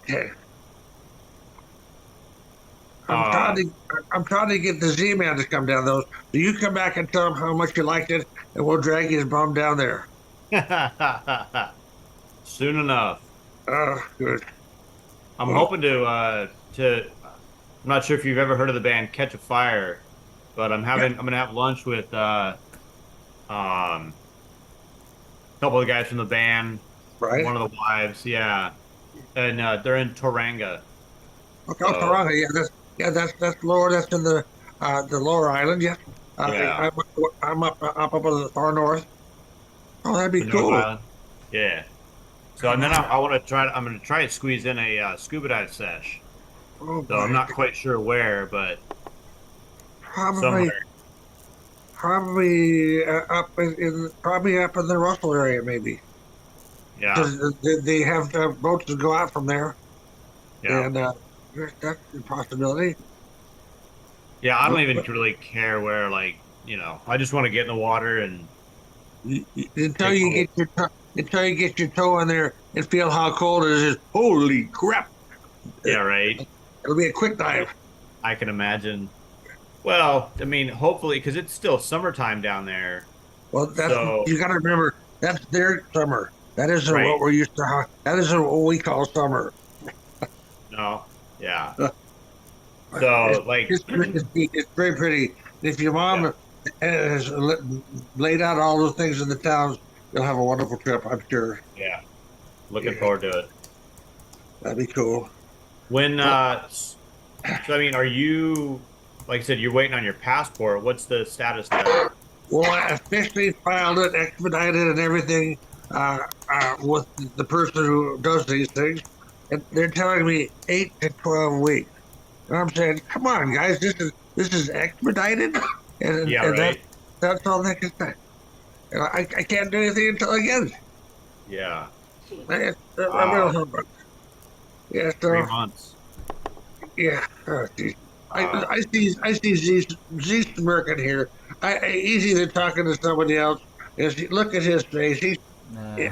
Okay. I'm trying Uh, to I'm trying to get the Z-Man to come down though. So you come back and tell him how much you liked it, and we'll drag his bum down there. soon enough. Good. I'm Well, hoping I'm not sure if you've ever heard of the band Catch a Fire, but yeah, I'm gonna have lunch with a couple of the guys from the band, right. one of the wives, yeah. And they're in Toranga. Okay, So Tauranga, that's lower. That's in the lower island. Yes. yeah. I'm up above the far north. Oh, that'd be The North cool. Island. Yeah. So and then I'm gonna try to squeeze in a scuba dive sesh. Oh So I'm boy, not quite sure where, but probably somewhere. probably up in probably up in the Russell area maybe Yeah. because they have boats that go out from there, Yeah. and that's a possibility. Yeah, I don't But, even but really care where, like, I just want to get in the water and until take you photos. get until you get your toe in there and feel how cold it is, holy crap! Yeah, right. It'll be a quick dive. I can imagine. Well, I mean, hopefully, because it's still summertime down there. Well, that's So, you got to remember that's their summer. That isn't right. what we're used to. That isn't what we call summer. No. Yeah. Uh, So, like, it's very pretty. If your yeah, mom has laid out all those things in the towns, you'll have a wonderful trip. I'm sure. yeah. Looking Yeah, forward to it. that'd be cool. When, So, so I mean, are you, like I said, you're waiting on your passport. What's the status there? well, I officially filed it, expedited, and everything uh, with the person who does these things, and they're telling me 8 to 12 weeks. And I'm saying, come on, guys, this is expedited, and Yeah, and right. that's all they can say. And I can't do anything until I get it. Yeah. I'm real Wow. humble. Yeah, Three so months. yeah. Oh, geez. I Wow. I see Z smirking here. He's either talking to somebody else. Look at his face. Nah.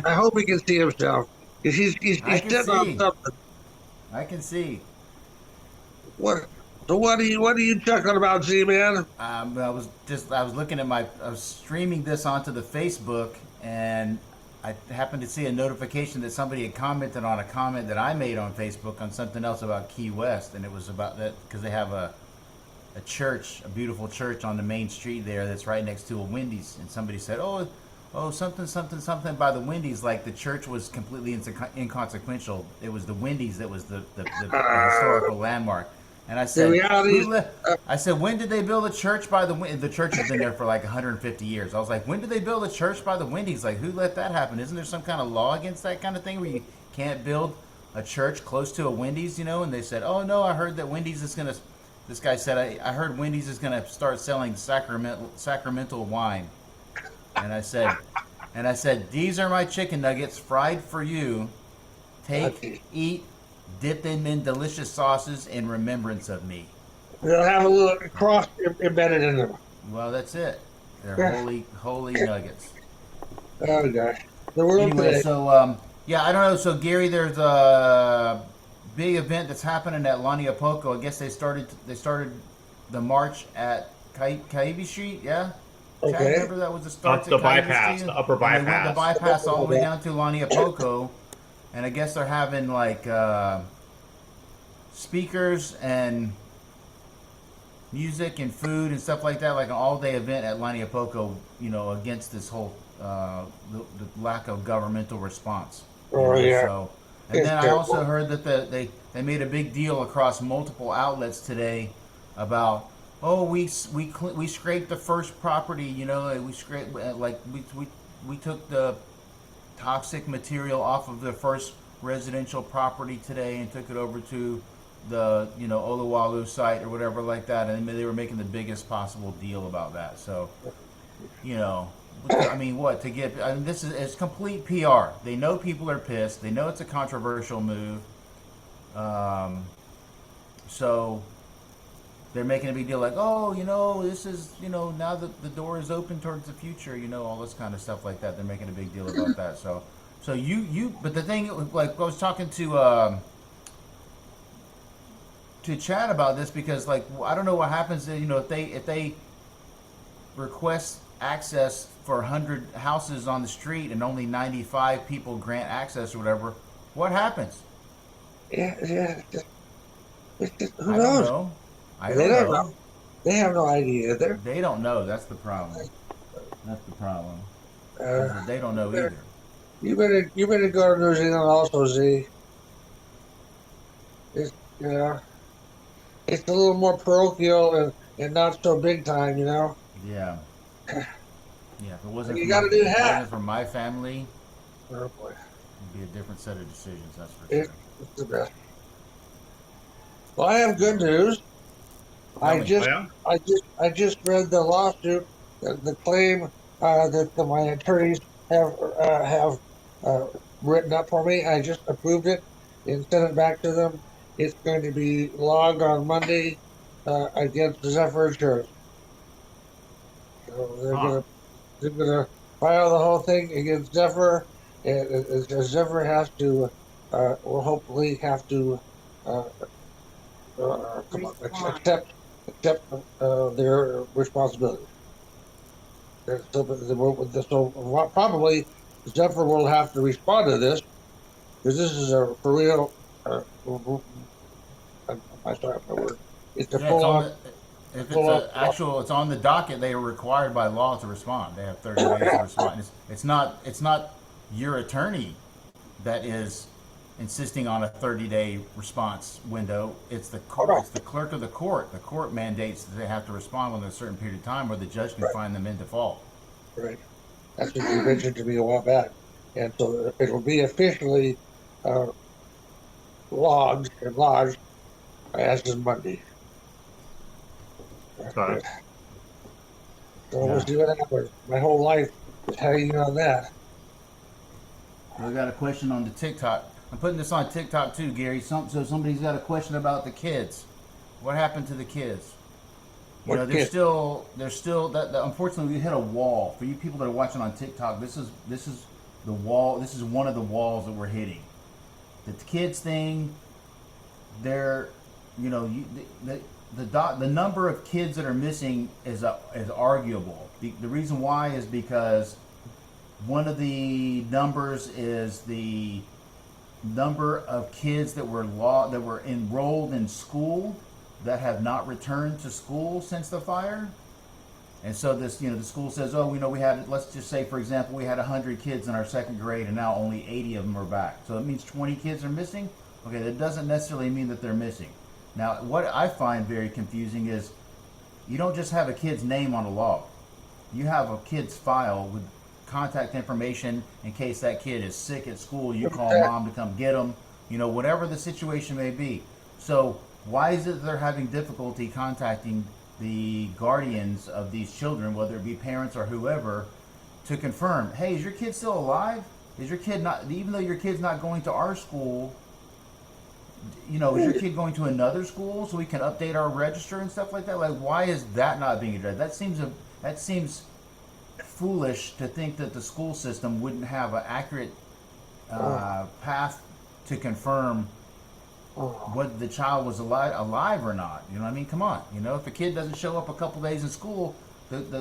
I hope he can see himself. 'Cause I he's can sitting on see. something. I can see. What? So what are you chuckling about, Z man? I was looking at I was streaming this onto the Facebook, and I happened to see a notification that somebody had commented on a comment that I made on Facebook on something else about Key West, and it was about that because they have a church, a beautiful church on the main street there that's right next to a Wendy's, and somebody said, "Oh, something, something, something by the Wendy's." Like the church was completely inconsequential. It was the Wendy's that was the Uh, historical landmark. And I the said, reality "Who is, let?" I said, "When did they build a church by the The church has been there for like 150 years." I was like, "When did they build a church by the Wendy's? Like, who let that happen? Isn't there some kind of law against that kind of thing where you can't build a church close to a Wendy's?" And they said, "Oh no, I heard that Wendy's is gonna." This guy said, "I heard Wendy's is gonna start selling sacramental wine." And I said, "These are my chicken nuggets fried for you. Take, okay. eat, dip them in delicious sauces in remembrance of me." They'll have a little cross embedded in them. Well, that's it. They're Yeah. holy nuggets. Oh gosh, the world Anyway, today. so yeah, I don't know. So Gary, there's a big event that's happening at Laniapoco. I guess they started the march at Caibe Street. Yeah, Chad, Okay. remember that was the starts Up at the Caibe bypass, Street, the upper and they went the bypass. bypass all the way down to Laniapoco, and I guess they're having like speakers and music and food and stuff like that, like an all-day event at Laniapoco, against this whole the lack of governmental response, Oh yeah, So, and it's then I also terrible. heard that they made a big deal across multiple outlets today about, oh, we scraped the first property, we scraped like we took the toxic material off of the first residential property today and took it over to the Oluwalu site or whatever like that, and they were making the biggest possible deal about that. So you know, I mean, what to get? I mean, this is it's complete PR. They know people are pissed. They know it's a controversial move. Um, so they're making a big deal like, oh, this is, now that the door is open towards the future, all this kind of stuff like that. They're making a big deal about that. So So but the thing, like, I was talking to Chad about this because, like, I don't know what happens. If they request access for 100 houses on the street and only 95 people grant access or whatever, what happens? Yeah. Who I don't knows? know. I They don't don't know. know. They have no idea either. They don't know. That's the problem. That's the problem. Uh, Is that they don't you know better, either. you better go to New Zealand also, Z. It's you know, it's a little more parochial and not so big time. Yeah. Yeah. You got to do If it half. wasn't for my family, Oh boy, it'd be a different set of decisions. That's for it's, sure. it's the best. Well, I have good So, news. tell I me. Oh just, yeah. I just read the lawsuit, the claim that my attorneys have uh, written up for me. I just approved it and sent it back to them. It's going to be logged on Monday against Zephyr Insurance. So Huh. they're gonna file the whole thing against Zephyr, and Zephyr has to will hopefully have to uh, come on, accept their responsibility. So probably Zephyr will have to respond to this because this is a for real. I'm sorry, my word. It's a Yeah, it's full on on, the. If it's full on. a actual, it's on the docket. They are required by law to respond. They have 30 days to respond. It's not your attorney that is insisting on a 30-day response window. It's the Oh court. no, It's the clerk of the court. The court mandates that they have to respond within a certain period of time, where the judge can right, find them in default. right. That's what you mentioned to me a while back, and so it'll be officially uh, logged and lodged as of Monday. That's Okay. good. So we'll Yeah. see what happens. My whole life is hanging on that. We got a question on the TikTok. I'm putting this on TikTok too, Gary. So somebody's got a question about the kids. What happened to the kids? What There's kid? still that unfortunately we hit a wall. For you people that are watching on TikTok, this is the wall. This is one of the walls that we're hitting. The kids thing. They're, you know, you, the number of kids that are missing is arguable. The reason why is because one of the numbers is the number of kids that were enrolled in school that have not returned to school since the fire. And so the school says, oh, we had, let's just say, for example, we had 100 kids in our second grade, and now only 80 of them are back. So it means 20 kids are missing. Okay, that doesn't necessarily mean that they're missing. Now, what I find very confusing is you don't just have a kid's name on a log. You have a kid's file with contact information in case that kid is sick at school. You call mom to come get them. Whatever the situation may be. So why is it that they're having difficulty contacting the guardians of these children, whether it be parents or whoever, to confirm, hey, is your kid still alive? Is your kid not, even though your kid's not going to our school, is your kid going to another school so we can update our register and stuff like that? Like, why is that not being addressed? That seems foolish to think that the school system wouldn't have an accurate Oh, path to confirm oh, whether the child was alive or not. You know what I mean? Come on. If a kid doesn't show up a couple days in school,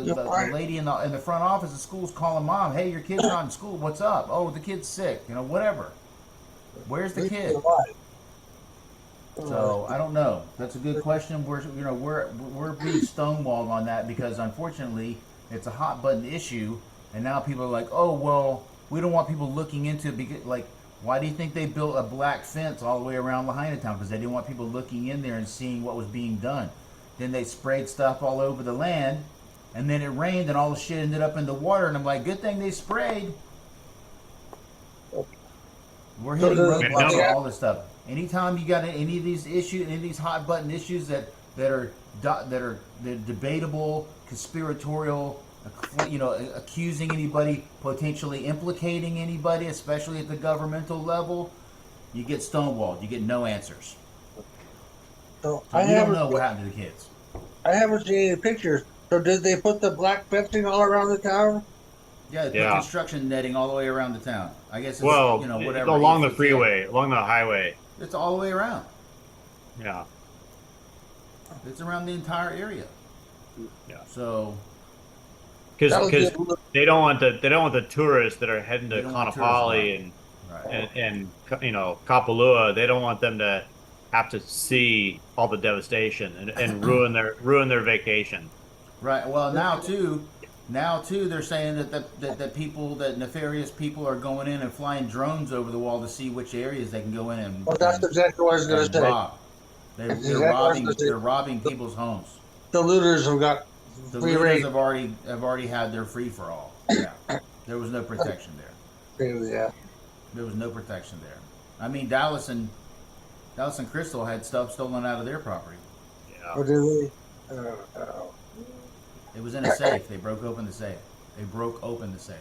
you're the right. lady in the front office of school's calling mom, hey, your kid's not in school. What's up? Oh, the kid's sick. Whatever. Where's At the least kid? you're alive. Oh, So I don't know. That's a good question. We're being stonewalled on that because unfortunately it's a hot button issue, and now people are like, oh well, we don't want people looking into it because, like, why do you think they built a black fence all the way around Lahaina Town? Because they didn't want people looking in there and seeing what was being done. Then they sprayed stuff all over the land, and then it rained, and all the shit ended up in the water. And I'm like, good thing they sprayed. We're so hitting does Man, roadblocks on no. all this stuff. Anytime you got any of these issues, any of these hot button issues that are debatable, conspiratorial, accusing anybody, potentially implicating anybody, especially at the governmental level, you get stonewalled. You get no answers. so So we don't know what happened to the kids. I haven't seen any pictures. So did they put the black fencing all around the town? Yeah, they put Yeah. construction netting all the way around the town. I guess it's, Well, it's whatever, along the 8 foot cable. freeway, along the highway. It's all the way around. Yeah. It's around the entire area. Yeah. So That'll Because give a little- they don't want the tourists that are heading they to don't want tourists Kaanapali around. Right. and Kapalua. They don't want them to have to see all the devastation and ruin their vacation. Right. Well, now too, they're saying that people, that nefarious people, are going in and flying drones over the wall to see which areas they can go in Well, that's exactly what I was going to say. rob. They're, That's they're exactly what I was robbing. going to say. They're robbing people's homes. The looters have got The free looters reign. have already had their free for all. Yeah. There was no protection there. Yeah. There was no protection there. I mean, Dallas and Crystal had stuff stolen out of their property. Yeah. Or do they? It was in a safe. They broke open the safe. They broke open the safe.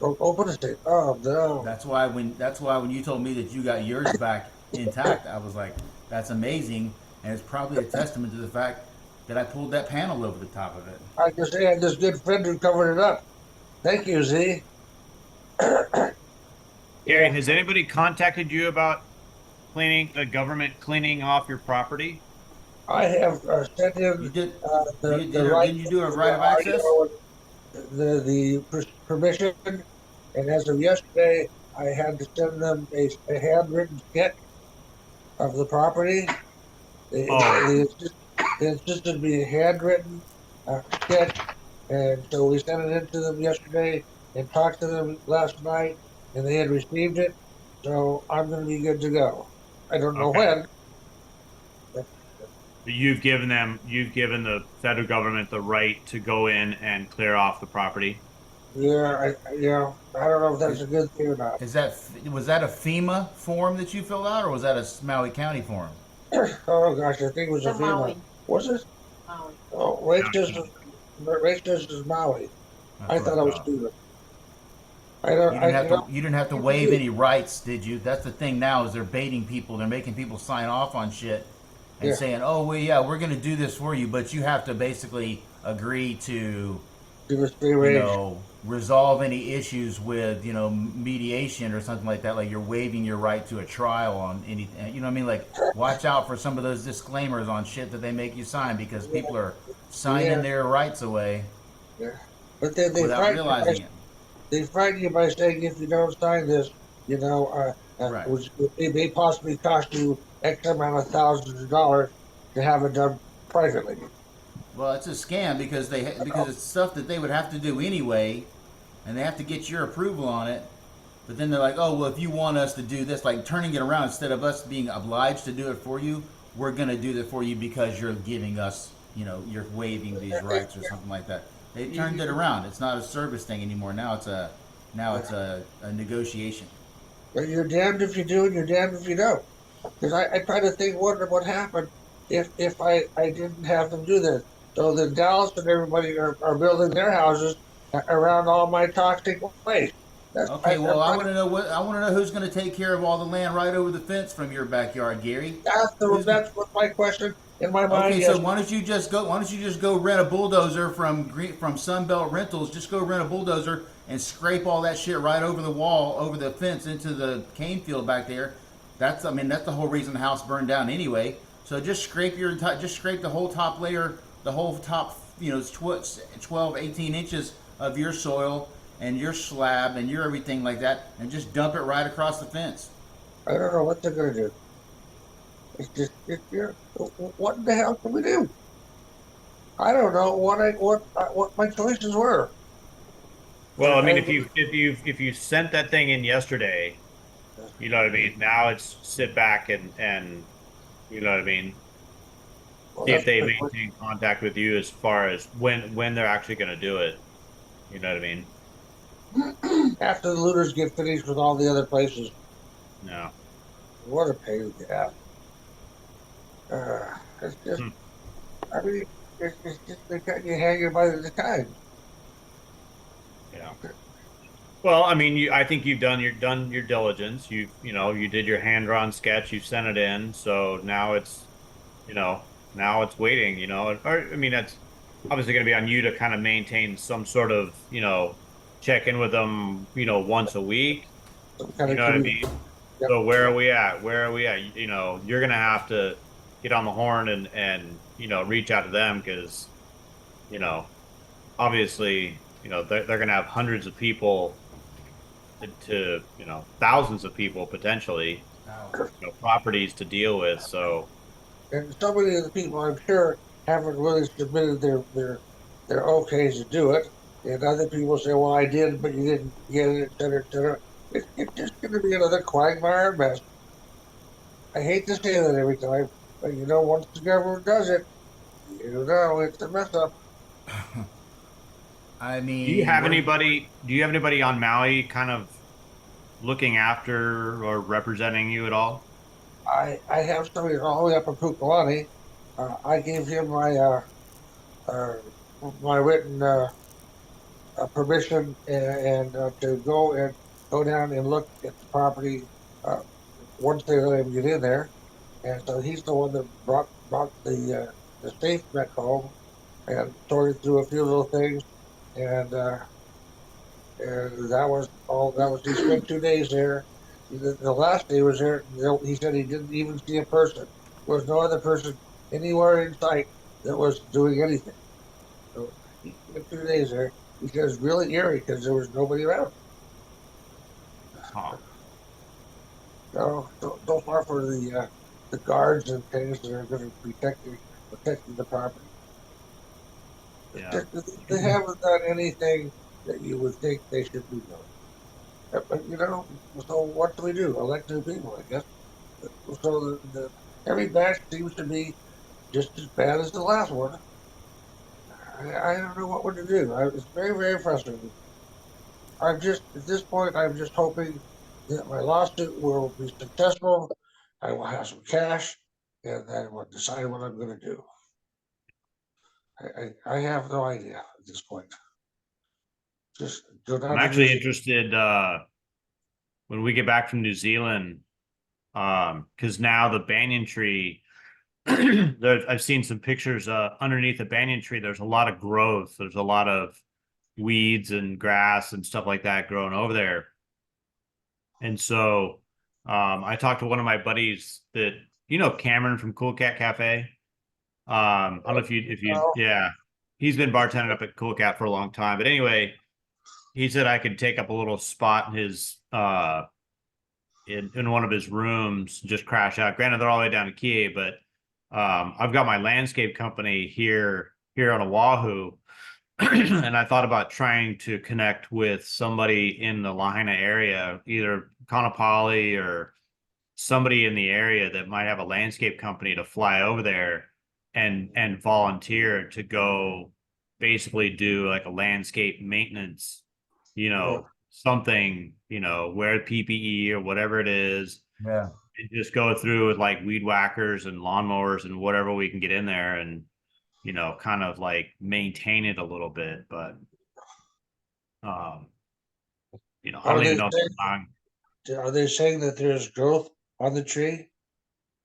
Open the state. Oh no. That's why when you told me that you got yours back intact, I was like, that's amazing, and it's probably a testament to the fact that I pulled that panel over the top of it. I just had this good friend who covered it up. Thank you, Z. Gary, has anybody contacted you about the government cleaning off your property? I have sent You in did. the right. Didn't you do a right of access? The permission, and as of yesterday, I had to send them a handwritten sketch of the property. They insisted to be a handwritten sketch, and so we sent it in to them yesterday and talked to them last night, and they had received it. So I'm going to be good to go. I don't know Okay. when. You've given the federal government the right to go in and clear off the property. Yeah, I don't know if that's a good thing or not. Was that a FEMA form that you filled out, or was that a Maui County form? Oh gosh, I think it was a The Maui. FEMA. Was it? Maui. Oh, Rachel's is Maui. That's I what thought I was thought. stupid. I don't. You didn't have to waive any rights, did you? That's the thing now, is they're baiting people. They're making people sign off on shit and Yeah. saying, "Oh, well, yeah, we're going to do this for you, but you have to basically agree to, Give us free range. resolve any issues with, mediation or something like that. Like you're waiving your right to a trial on anything. You know what I mean? Like, watch out for some of those disclaimers on shit that they make you sign, because people are signing Yeah. their rights away Yeah. But they without frighten you realizing by, it. they frighten you by saying if you don't sign this, Right. which it may possibly cost you X amount of thousands of dollars to have it done privately. Well, it's a scam because it's stuff that they would have to do anyway, and they have to get your approval on it. But then they're like, "Oh, well, if you want us to do this, like turning it around, instead of us being obliged to do it for you, we're gonna do that for you because you're giving us, you're waiving these rights or something like that." They turned it around. It's not a service thing anymore. Now it's a negotiation. But you're damned if you do and you're damned if you don't. Because I try to wonder what happened if I didn't have them do this. So then Dallas and everybody are building their houses around all my toxic waste. Okay, well, I want to know who's going to take care of all the land right over the fence from your backyard, Gary. That's what my question in my mind. Okay, Yes. so why don't you just go rent a bulldozer from Sunbelt Rentals? Just go rent a bulldozer and scrape all that shit right over the wall, over the fence into the cane field back there. That's the whole reason the house burned down anyway. So just scrape the whole top layer, the whole top 12, 18 inches of your soil and your slab and your everything like that, and just dump it right across the fence. I don't know what they're going to do. It's just what in the hell can we do? I don't know what my choices were. Well, I mean, if you sent that thing in yesterday, you know what I mean. Now it's sit back and you know what I mean. Well, See if that's they my question. maintain contact with you as far as when they're actually going to do it. You know what I mean? After the looters get finished with all the other places. No. What a pain in the ass. It's just, Hmm. I mean, it's just they got you hanging by the time. Yeah. Well, I mean, I think you've done your diligence. You did your hand-drawn sketch. You sent it in. So now now it's waiting. Or I mean, that's obviously going to be on you to kind of maintain some sort of check in with them, once a week. some kind You of know what I community. mean? Yep. So where are we at? Where are we at? You're gonna have to get on the horn and reach out to them because, you know, obviously, they're gonna have hundreds of people to, thousands of people potentially, properties to deal with. So And so many of the people, I'm sure, haven't really submitted their okays to do it. And other people say, "Well, I did, but you didn't get it, et cetera, et cetera." It's just going to be another quagmire mess. I hate to say that every time, but once the government does it, it's a mess up. I do you mean, have we're anybody, do you have anybody on Maui kind of looking after or representing you at all? I have somebody all the way up in Kukulani. I gave him uh, my written permission and to go down and look at the property uh, once they let him get in there. And so he's the one that brought the safe back home and sorted through a few little things, and and that was all. That was he spent 2 days there. The last day he was there, he said he didn't even see a person. There was no other person anywhere in sight that was doing anything. So he spent 2 days there. He said it's really eerie because there was nobody around. Huh. So far for the guards and things that are going to be protecting the property. Yeah. They haven't done anything that you would think they should be doing. But so what do we do? Elect new people, I guess. So every batch seems to be just as bad as the last one. I don't know what we're to do. It's very, very frustrating. I'm just at this point. I'm just hoping that my lawsuit will be successful. I will have some cash, and then we'll decide what I'm going to do. I have no idea at this point. Just go I'm down to New actually Zealand. interested when we get back from New Zealand, because now the banyan tree, I've seen some pictures underneath the banyan tree. There's a lot of growth. There's a lot of weeds and grass and stuff like that growing over there. And so I talked to one of my buddies that Cameron from Cool Cat Cafe. I don't know if you Oh, yeah, he's been bartending up at Cool Cat for a long time. But anyway, he said I could take up a little spot in his in one of his rooms, just crash out. Granted, they're all the way down to Kie, but I've got my landscape company here on Oahu, and I thought about trying to connect with somebody in the Lahaina area, either Kaanapali or somebody in the area that might have a landscape company to fly over there and volunteer to go basically do like a landscape maintenance, yeah. something, wear PPE or whatever it is, yeah. and just go through with like weed whackers and lawnmowers and whatever we can get in there and, kind of like maintain it a little bit. But, um, I Are don't even they know if saying, the time. are they saying that there's growth on the tree?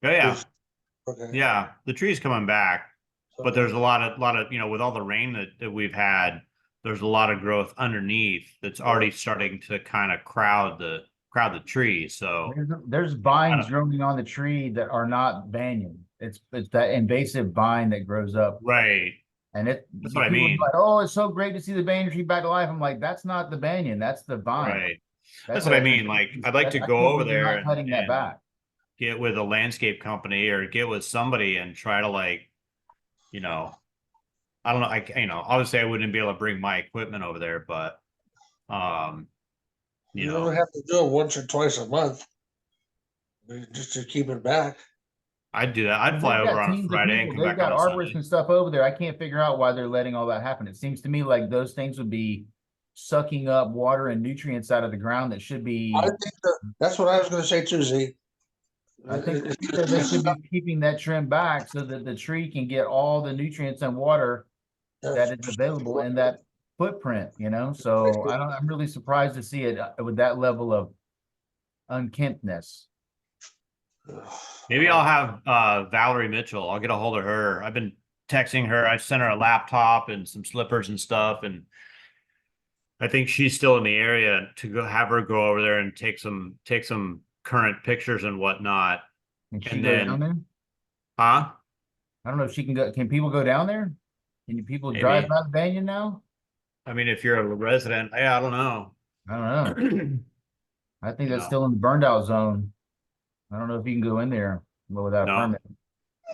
Oh, yeah. Is okay. Yeah. The tree's coming back, but Okay. there's a lot of, with all the rain that we've had, there's a lot of growth underneath that's Yeah. already starting to kind of crowd the tree. So There's I vines don't, growing on the tree that are not banyan. It's that invasive vine that grows up, right. and That's what I people are mean. like, "Oh, it's so great to see the banyan tree back to life." I'm like, "That's not the banyan. That's the vine. Right. That's That's what I a mean. Like I'd like to I go can't over believe you're there not and cutting that back." get with a landscape company or get with somebody and try to like, you know, I don't know. Obviously I wouldn't be able to bring my equipment over there, but um, you You only know, have to do it once or twice a month just to keep it back. I'd do that. I'd And they've fly over got on a teams of Friday and people. come They've back on got a arborists Sunday. and stuff over there. I can't figure out why they're letting all that happen. It seems to me like those things would be sucking up water and nutrients out of the ground that should I be. think that's what I was going to say too, Z. I think It's that just they should be keeping that trim back so that the tree can get all the nutrients and water that is available in that footprint, So I'm really surprised to see it with that level of unkemptness. Maybe I'll have Valerie Mitchell. I'll get a hold of her. I've been texting her. I sent her a laptop and some slippers and stuff, and I think she's still in the area to go have her go over there and take some current pictures and whatnot. Can she And go down then, there? huh? I don't know if she can go. Can people go down there? Can you people drive Maybe. by the Banyan now? I mean, if you're a resident, yeah, I don't know. I don't know. I think You that's know, still in the burned out zone. I don't know if you can go in there without a no. permit.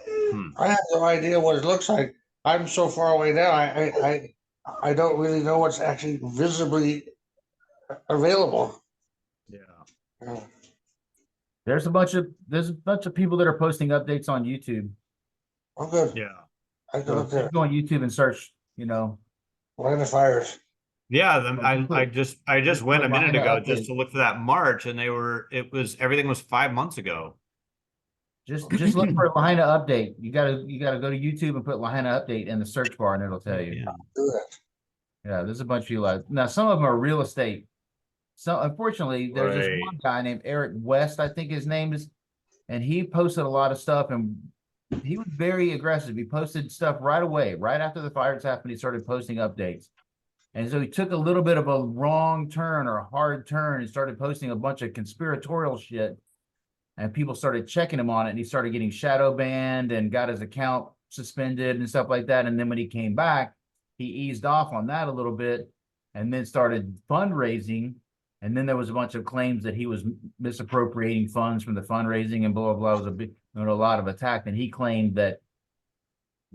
Hmm. I have no idea what it looks like. I'm so far away now. I don't really know what's actually visibly available. Yeah. Uh, There's a bunch of people that are posting updates on YouTube. I'm good. Yeah. I can So look there. just go on YouTube and search, you know, Line of fires. Yeah, just I just went a minute Lahaina ago just update. to look for that March, and everything was 5 months ago. Just look for Lahaina update. You gotta go to YouTube and put Lahaina update in the search bar, and it'll tell you. Yeah. Do that. Yeah, there's a bunch of you like now. Some of them are real estate. So unfortunately, there's this Right. one guy named Eric West, I think his name is, and he posted a lot of stuff, and he was very aggressive. He posted stuff right away, right after the fires happened. He started posting updates. And so he took a little bit of a wrong turn or a hard turn and started posting a bunch of conspiratorial shit. And people started checking him on it, and he started getting shadow banned and got his account suspended and stuff like that. And then when he came back, he eased off on that a little bit and then started fundraising. And then there was a bunch of claims that he was misappropriating funds from the fundraising and blah, blah, blah. It was a lot of attack. And he claimed that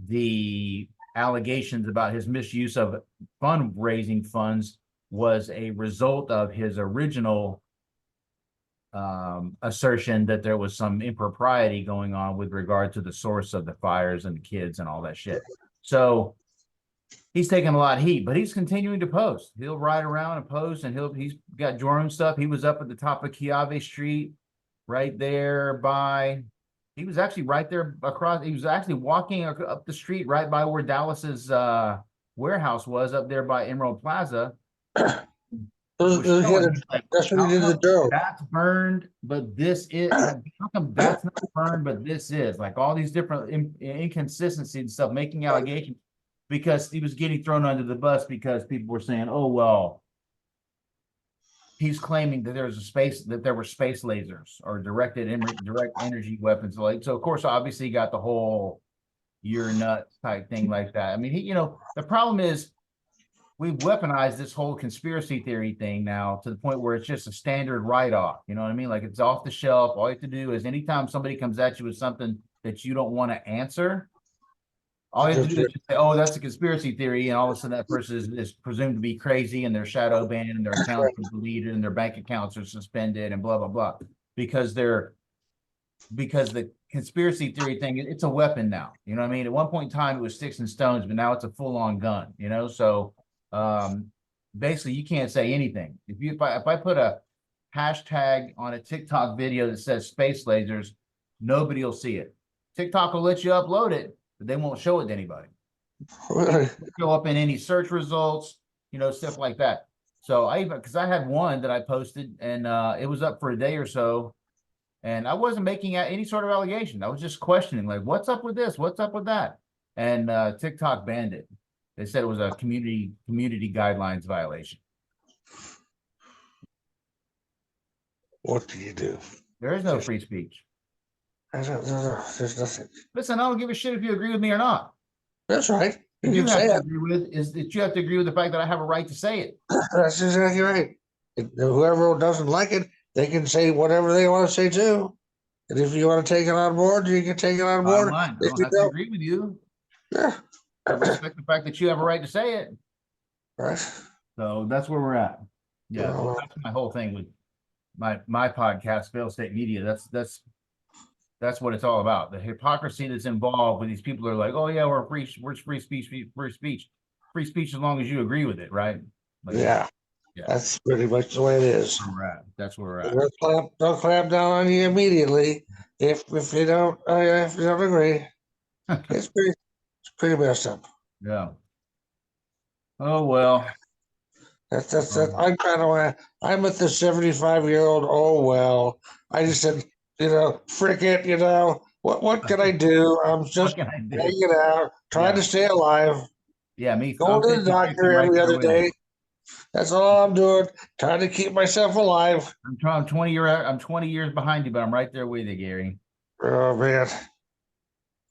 the allegations about his misuse of fundraising funds was a result of his original assertion that there was some impropriety going on with regard to the source of the fires and the kids and all that shit. So he's taking a lot of heat, but he's continuing to post. He'll ride around and post, and he's got drone stuff. He was up at the top of Kiave Street, right there by. He was actually right there across. He was actually walking up the street right by where Dallas's warehouse was, up there by Emerald Plaza. Like, That's what he how did to come Joe. that's burned, but this is how come that's not burned, but this is like all these different inconsistencies and stuff, making allegations because he was getting thrown under the bus because people were saying, "Oh well, he's claiming that there were space lasers or direct energy weapons." Like so, of course, obviously, he got the whole "you're nuts" type thing like that. I mean, the problem is we've weaponized this whole conspiracy theory thing now to the point where it's just a standard write-off. You know what I mean? Like it's off the shelf. All you have to do is anytime somebody comes at you with something that you don't want to answer, all you have to do is just say, "Oh, that's a conspiracy theory," and all of a sudden that person is presumed to be crazy, and they're shadow banned, and their accounts are deleted, and their bank accounts are suspended, and blah blah blah, because the conspiracy theory thing, it's a weapon now. You know what I mean? At one point in time, it was sticks and stones, but now it's a full-on gun. So basically, you can't say anything. If I put a hashtag on a TikTok video that says space lasers, nobody will see it. TikTok will let you upload it, but they won't show it to anybody. Really? It'll show up in any search results, stuff like that. So because I had one that I posted, and it was up for a day or so, and I wasn't making any sort of allegation. I was just questioning, like, what's up with this? What's up with that? And TikTok banned it. They said it was a community guidelines violation. What do you do? There is no free speech. There's nothing. Listen, I don't give a shit if you agree with me or not. That's right. You What you can have say to it. agree with is that you have to agree with the fact that I have a right to say it. That's exactly right. Whoever doesn't like it, they can say whatever they want to say too. And if you want to take it on board, you can take it on Bottom board. line, I If don't you have to don't, agree with you. yeah. I respect the fact that you have a right to say it. Right. So that's where we're at. Yeah, Well, that's my whole thing with my podcast, Fail State Media. That's what it's all about. The hypocrisy that's involved with these people are like, "Oh yeah, we're free speech, free speech as long as you agree with it, right?" Like, yeah. yeah, That's pretty much the way it is. where we're at. That's where we're at. They'll clamp down on you immediately if you don't agree. It's pretty messed up. Yeah. Oh well. That's I'm kind of I'm at the 75-year-old. Oh well, I just said frick it. What can I do? I'm What just can I do? hanging out, trying Yeah. to stay alive. Yeah, me. Going I'm to the 50-50 doctor right every there other with you. day. That's all I'm doing. Trying to keep myself alive. I'm 20 years behind you, but I'm right there with you, Gary. Oh man,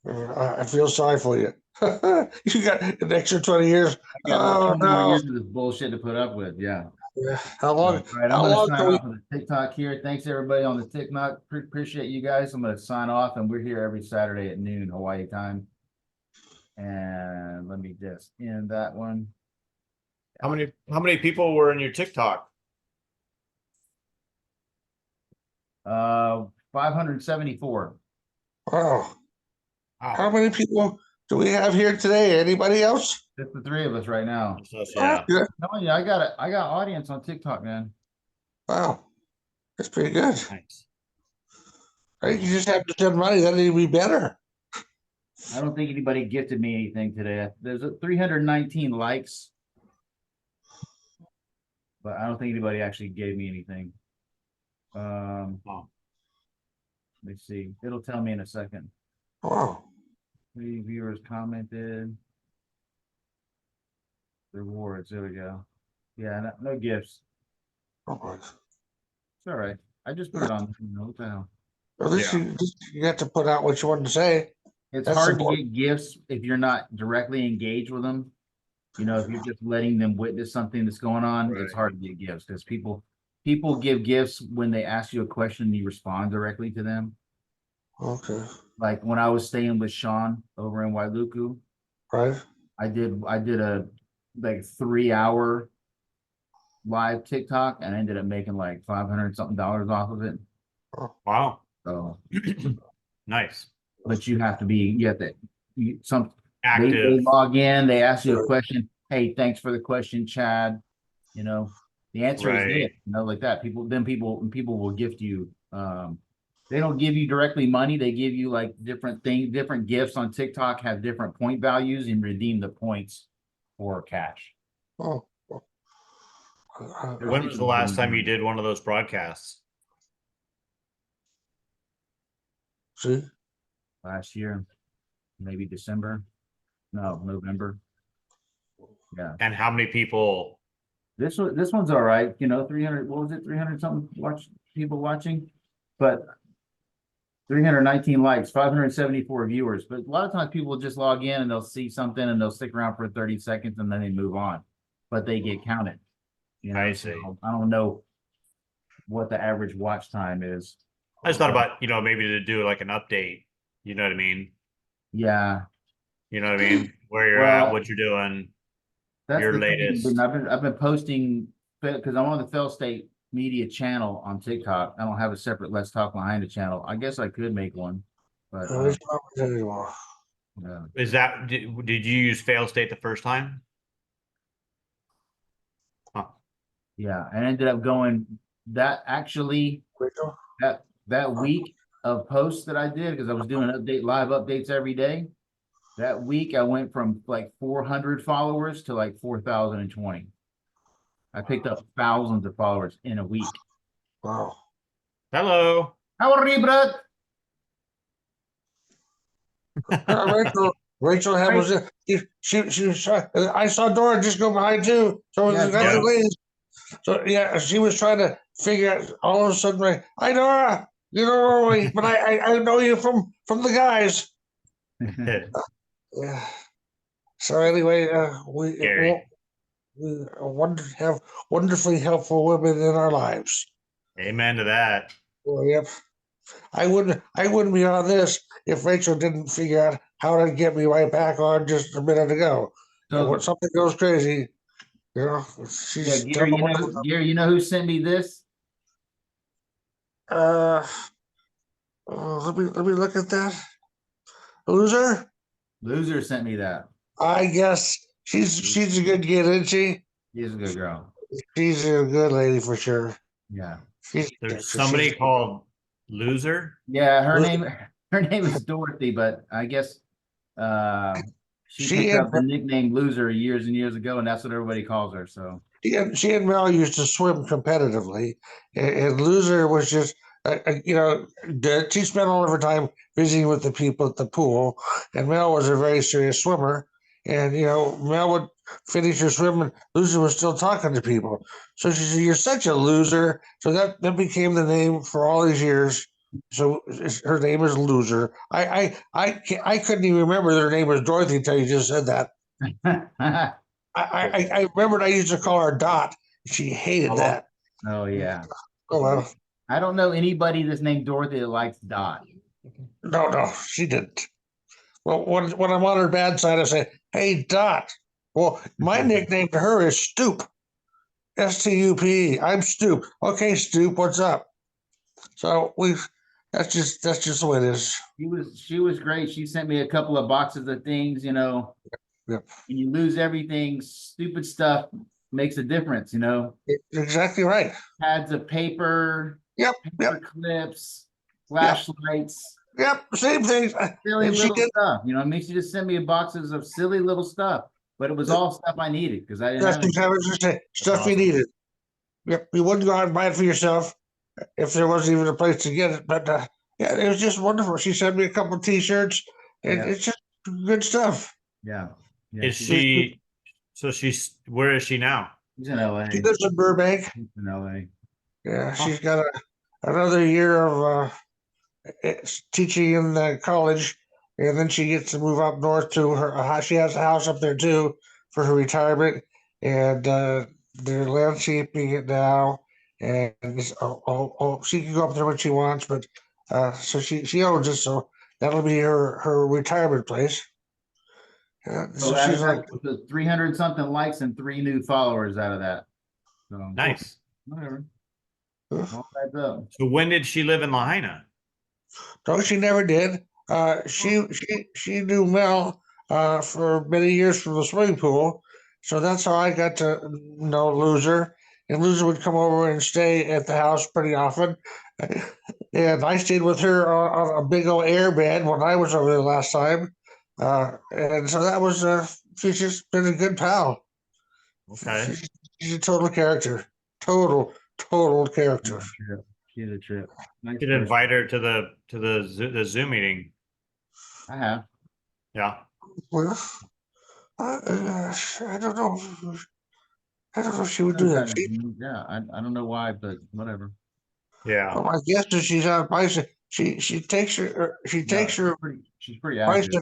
I feel sorry for you. You got an extra 20 years. I got about Oh 20 more no. years of this bullshit to put up with. Yeah. Yeah. How So, long? all right, I'm How going to long sign can we? off of the TikTok here. Thanks everybody on the TikTok. Appreciate you guys. I'm going to sign off, and we're here every Saturday at noon Hawaii time. And let me just end that one. How many people were in your TikTok? 574. Wow. Wow. How many people do we have here today? Anybody else? Just the three of us right now. Oh, that's Yeah. good. No, yeah, I got audience on TikTok, man. Wow, that's pretty good. Nice. Right? You just have to send money. That'd even be better. I don't think anybody gifted me anything today. There's 319 likes, but I don't think anybody actually gave me anything. Oh. Let me see. It'll tell me in a second. Wow. 3 viewers commented. Rewards. There we go. Yeah, no gifts. Oh, It's all right. I just put it on. What the hell? at least you got to put out what you wanted to say. It's That's hard to important. get gifts if you're not directly engaged with them. You know, if you're just letting them witness something that's going on, it's Right. hard to get gifts because people give gifts when they ask you a question and you respond directly to them. Okay. Like when I was staying with Sean over in Wailuku, Right. I did a like 3 hour live TikTok and I ended up making like 500 something dollars off of it. Wow. So, Nice. but you have to be, you have to, they Active. log in, they ask you a question. Hey, thanks for the question, Chad. You know, the answer is this, Right. like that. People will gift you. They don't give you directly money. They give you like different things, different gifts on TikTok have different point values and redeem the points for cash. Oh. When was the last time you did one of those broadcasts? See? Last year, maybe December. No, November. Yeah. And how many people? This one's all right. 300, what was it? 300 something people watching, but 319 likes, 574 viewers. But a lot of times people just log in and they'll see something and they'll stick around for 30 seconds and then they move on, but they get counted. I see. So I don't know what the average watch time is. I just thought about, maybe to do like an update. You know what I mean? Yeah. You know what I mean? Where you're Well, at, what you're doing, that's your the latest. thing. I've been posting because I'm on the Fail State Media channel on TikTok. I don't have a separate Let's Talk Behind It channel. I guess I could make one, but It's not anymore. Is that did you use fail state the first time? Huh. yeah, and ended up going that actually Rachel? that week of posts that I did because I was doing live updates every day. That week I went from like 400 followers to like 4,020. I picked up thousands of followers in a week. Wow. Hello. How are you, bro? Rachel had was she was I saw Dora just go behind too. So Yeah, the other ladies. So yeah, she was trying to figure out all of a sudden, right? Hi Dora, you don't know me, but I know you from the guys. Yeah. So anyway, Gary. we have wonderfully helpful women in our lives. Amen to that. Well, yep. I wouldn't be on this if Rachel didn't figure out how to get me right back on just a minute ago. And when something goes crazy, she's Gary, Gary, you know who sent me this? Let me look at that. Loser? Loser sent me that. I guess she's a good kid, isn't she? She's a good girl. She's a good lady for sure. Yeah. There's somebody called Loser. Yeah, her name is Dorothy, but I guess she picked up the nickname Loser years and years ago, and that's what everybody calls her. So she and Mel used to swim competitively, and Loser was just she spent all of her time visiting with the people at the pool, and Mel was a very serious swimmer, and Mel finished her swimming, Loser was still talking to people. So she said, "You're such a loser." So that became the name for all these years. So her name is Loser. I couldn't even remember their name was Dorothy until you just said that. I remembered I used to call her Dot. She hated that. Oh yeah. Oh well, I don't know anybody that's named Dorothy that likes Dot. no, she didn't. Well, when I'm on her bad side, I say, "Hey, Dot." Well, my nickname to her is Stoop. Stup. I'm Stoop. Okay, Stoop, what's up? So we that's just the way it is. She was great. She sent me a couple of boxes of things, Yep. when you lose everything, stupid stuff makes a difference, Exactly right. pads of paper, Yep, paper yep, clips, yep, flashlights, yep. Same thing. silly And she little did. stuff. I mean, she just sent me boxes of silly little stuff, but it was all stuff I needed because I didn't That's have any. exactly what she said. That's Stuff you awesome. needed. Yep. You wouldn't go out and buy it for yourself if there wasn't even a place to get it. But yeah, it was just wonderful. She sent me a couple of T-shirts, and Yeah, it's just good stuff. yeah, yeah. Is She's she? So where is she now? she's in LA. She lives in Burbank. She's in LA. Yeah, Huh. she's got another year of teaching in college, and then she gets to move up north to her. She has a house up there too for her retirement, and they're landscaping it now. And she can go up there when she wants, but so she owns it, so that'll be her retirement place. So So out she's of like, that, the 300 something likes and 3 new followers out of that. So Nice. whatever, "Huh?" all adds up. So when did she live in Lahaina? No, she never did. She knew Mel for many years from the swimming pool, so that's how I got to know Loser. And Loser would come over and stay at the house pretty often. And I stayed with her on a big old air bed when I was over there last time. And so that was she's just been a good pal. Okay. She's a total character, total She's character. a trip. She's a trip. Nice Should person. invite her to the Zoom meeting. I have. Yeah. Well, I don't know. I don't know if she would do that. Yeah, I don't know why, but whatever. Yeah. Well, my guess is she's on a bicycle. She takes she No, takes her she's pretty active. bicycle.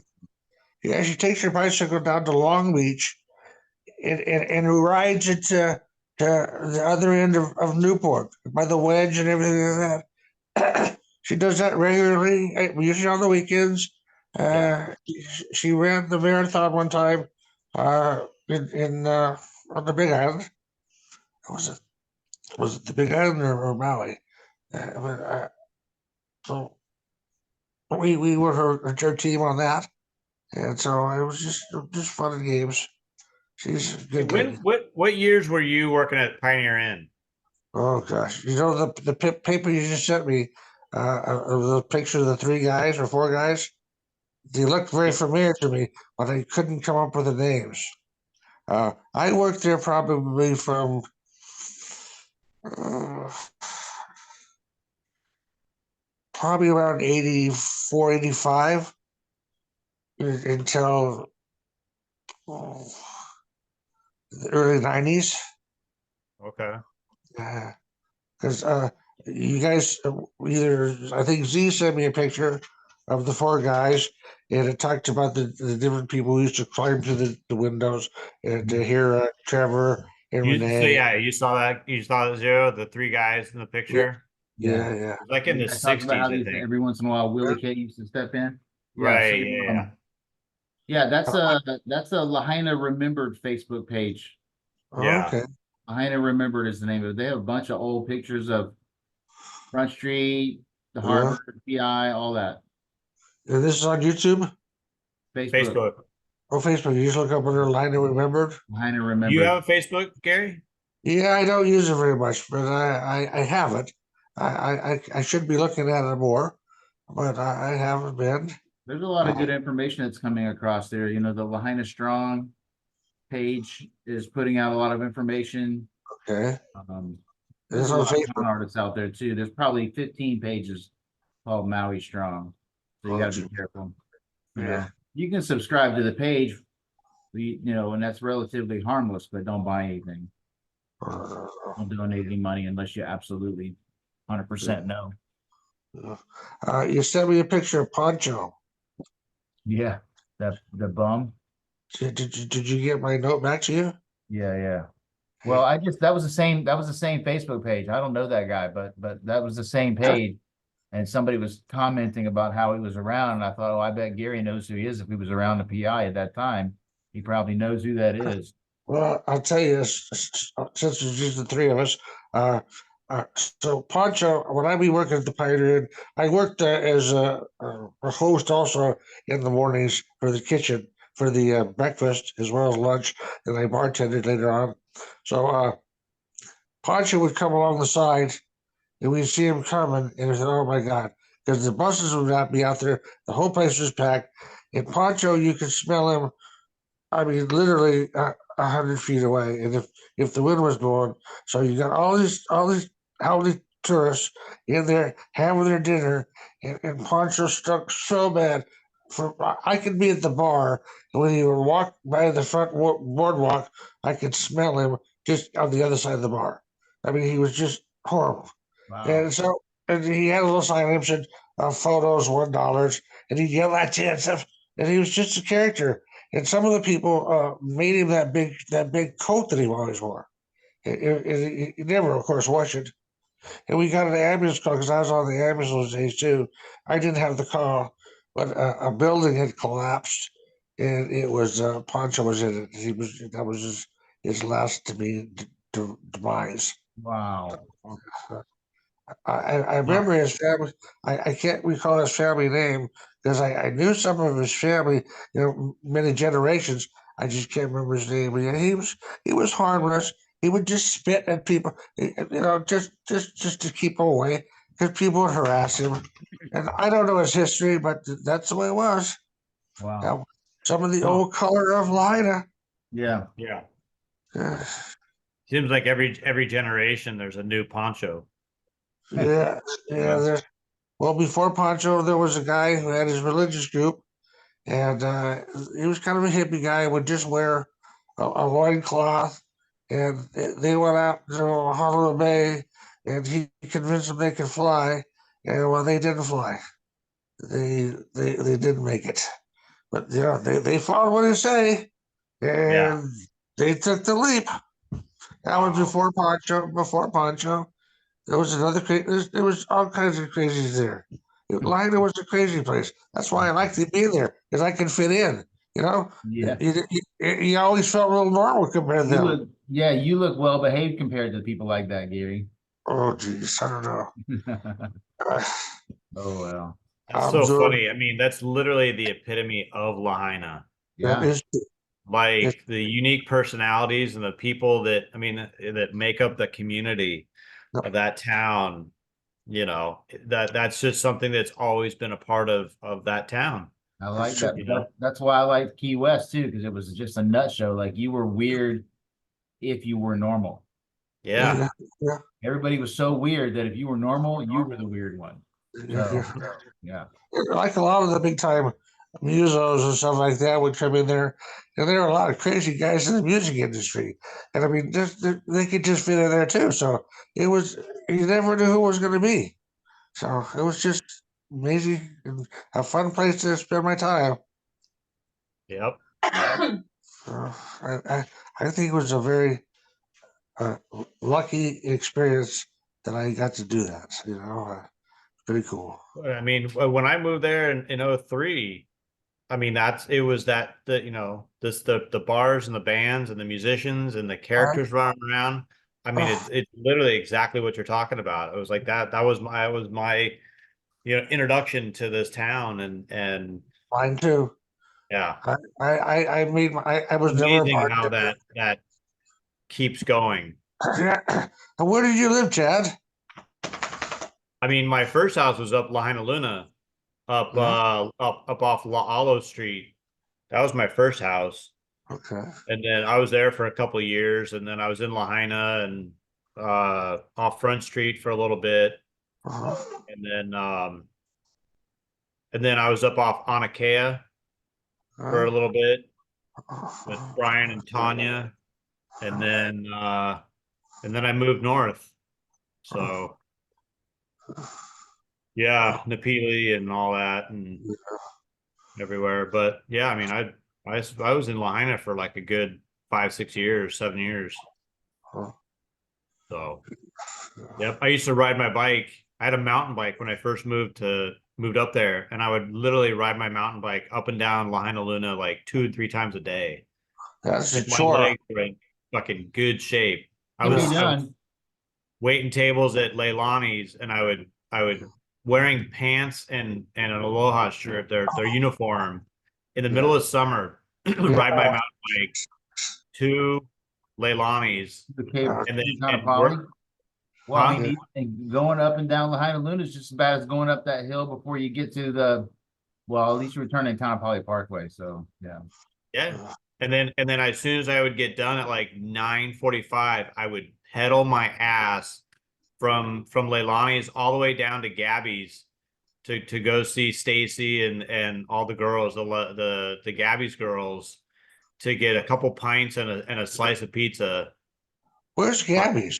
Yeah, she takes her bicycle down to Long Beach and rides it to the other end of Newport by the wedge and everything like that. She does that regularly, usually on the weekends. Yeah. She ran the marathon one time in on the Big Island. Was it the Big Island or Maui? So we were her team on that, and so it was just fun and games. She's a Hey, good lady. what years were you working at Pioneer Inn? Oh gosh, the paper you just sent me, of the picture of the three guys or four guys. They looked very familiar to me, but I couldn't come up with the names. I worked there probably from uh, probably around 84, 85 until oh, the early 90s. Okay. Because you guys either, I think Z sent me a picture of the four guys, and it talked about the different people who used to climb through the windows and to hear Trevor and So Renee. yeah, you saw that Zero, the three guys in the Yeah, picture. Yeah. yeah. Like in You the guys talked about how 60s, I these think. every once in a while Willie K used to step in. Yeah, so Right. Yeah. yeah, that's a Lahaina Remembered Facebook page. Yeah. Okay. Lahaina Remembered is the name of it. They have a bunch of old pictures of Front Street, the Yeah. harbor, PI, all that. And this is on YouTube Facebook, Facebook. or Facebook. You just look up under Line and Remembered. Lahaina Do you Remembered. have a Facebook, Gary? Yeah, I don't use it very much, but I have it. I should be looking at it more, but I haven't been. There's a lot of Uh, good information that's coming across there. The Lahaina Strong page is putting out a lot of information. okay. There's It's a on lot of con Facebook. artists out there too. There's probably 15 pages called Maui Strong. So you Oh, got to gee. be careful. Yeah. You can subscribe to the page And that's relatively harmless, but don't buy anything. Uh, Don't donate any money unless you absolutely 100% no. you sent me a picture of Poncho. Yeah, the bum. Did you get my note back to you? Yeah, yeah. Well, that was the same Facebook page. I don't know that guy, but that was the same page. And somebody was commenting about how he was around, and I thought, oh, I bet Gary knows who he is if he was around the PI at that time. He probably knows who that is. Well, I'll tell you, since it's just the three of us, uh, so Poncho, when I be working at the Pioneer Inn, I worked as a host also in the mornings for the kitchen for the breakfast as well as lunch, and I bartended later on. So Poncho would come along the side, and we'd see him coming, and we said, "Oh my God!" Because the buses would not be out there, the whole place was packed, and Poncho, you could smell him. I mean, literally 100 feet away, and if the wind was blowing, so you got all these elderly tourists in there having their dinner, and Poncho stunk so bad. For I could be at the bar, and when he would walk by the front boardwalk, I could smell him just on the other side of the bar. I mean, he was just horrible. Wow. And he had a little sign that said photos $1, and he'd yell at you and stuff. And he was just a character. And some of the people made him that big coat that he always wore. He never, of course, washed it. And we got an ambulance call because I was on the ambulance those days too. I didn't have the call, but a building had collapsed, and it was Poncho was in it. That was his last to be demise. Wow. I Wow. remember his family. I can't recall his family name because I knew some of his family, many generations. I just can't remember his name. But yeah, he was harmless. He would just spit at people, just to keep them away because people would harass him. And I don't know his history, but that's the way it was. Wow. Now, some of the Huh. old color of Lida. Yeah. Yeah. Yeah, Seems like every generation there's a new Poncho. yeah, You yeah. know? Well, before Pancho, there was a guy who had his religious group, and he was kind of a hippie guy. Would just wear a loincloth, and they went out to Honolulu Bay, and he convinced them they could fly, and well, they didn't fly. They didn't make it, but they followed what he say, Yeah. and they took the leap. That was Wow. before Pancho. Before Pancho. There was another there was all kinds of crazies there. Lahaina was a crazy place. That's why I liked it being there because I could fit in. You know, Yeah. you always felt real normal compared to them. You look well behaved compared to people like that, Gary. Oh, geez, I don't know. Uh, Oh well. That's I'm so George. funny. I mean, that's literally the epitome of Lahaina. That Yeah. is, it's, Like the unique personalities and the people that I mean that make up the community of that town, that's just something that's always been a part of that town, I it's like true. that. you know? That's why I like Key West too, because it was just a nut show. Like you were weird if you were normal. Yeah. Yeah, yeah, Everybody was so weird that if you were normal, you were the weird one. yeah, So yeah. yeah. Like a lot of the big time musos and stuff like that would come in there, and there were a lot of crazy guys in the music industry, and I mean, just they could just fit in there too. So it was you never knew who it was going to be. So it was just amazing and a fun place to spend my time. Yep. So I think it was a very uh, lucky experience that I got to do that. Pretty cool. I mean, when I moved there in 03, I mean it was that the bars and the bands and the musicians and the I, characters running around. I mean, oh, it's literally exactly what you're talking about. It was like that was my introduction to this town and mine too. yeah, I was never a amazing how bartender. that keeps going. And where did you live, Chad? I mean, my first house was up Lahaina Luna, Yeah. up off La Alo Street. That was my first house. Okay. And then I was there for a couple of years, and then I was in Lahaina and off Front Street for a little bit, Uh-huh. and then I was up off Anakea for Uh-huh. a little bit, with Brian and Tanya, and then I moved north. So yeah, Napili and all that, and everywhere. But yeah, I mean, I was in Lahaina for like a good 5, 6 years, 7 years. So yep, I used to ride my bike. I had a mountain bike when I first moved up there, and I would literally ride my mountain bike up and down Lahaina Luna like 2 and 3 times a day. That's a And my chore. legs were in fucking good shape. Can be I was done. waiting tables at Leilani's, and I would wearing pants and an Aloha shirt, their uniform, in the middle Yeah. of summer, Yeah. ride my mountain bike to Leilani's, The cave Uh, and then in and work, Kaanapali. Well, I huh? mean, and going up and down Lahaina Luna is just as bad as going up that hill before you get to the. Well, at least you return in Kaanapali Parkway. So yeah. Yeah. And then as soon as I would get done at like 9:45, I would pedal my ass from Leilani's all the way down to Gabby's to go see Stacy and all the girls, the Gabby's girls, to get a couple pints and a slice of pizza. Where's Gabby's?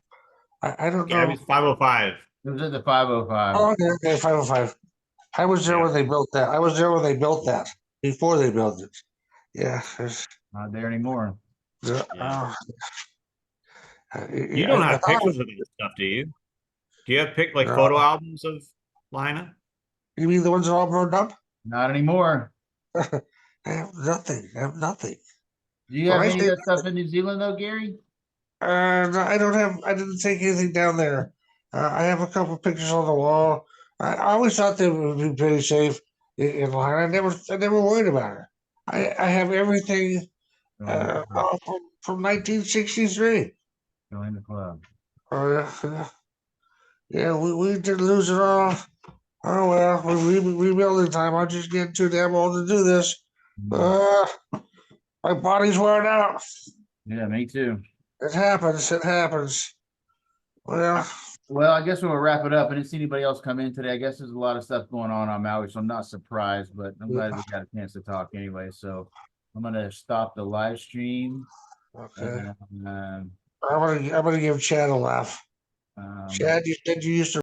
I don't know. Gabby's 505. It was at the 505. Oh, okay, 505. I was there Yeah. when they built that. I was there when they built that. Before they built it. Yeah. Not there anymore. Yeah. Uh, You don't I have thought it was, pictures of that stuff, do you? Do you have like no. photo albums of Lina? You mean the ones that all burned up? Not anymore. I have nothing. I have nothing. Do you When have I any of say, that stuff in New Zealand though, Gary? no, I don't have. I didn't take anything down there. I have a couple pictures on the wall. I always thought they would be pretty safe in line. I never worried about it. I have everything Join the club. from 1963. Join the club. Oh yeah, yeah. We did lose it all. Oh well, rebuilding time. I'm just getting too damn old to do this. Uh, my body's wearing out. Yeah, me too. It happens. It happens. Well, Well, I guess we'll wrap it up. I didn't see anybody else come in today. I guess there's a lot of stuff going on Maui, so I'm not surprised, but I'm glad we got a chance to talk anyway. So I'm gonna stop the live stream. okay. And, I'm gonna give Chad a laugh. um, Chad, you said you used to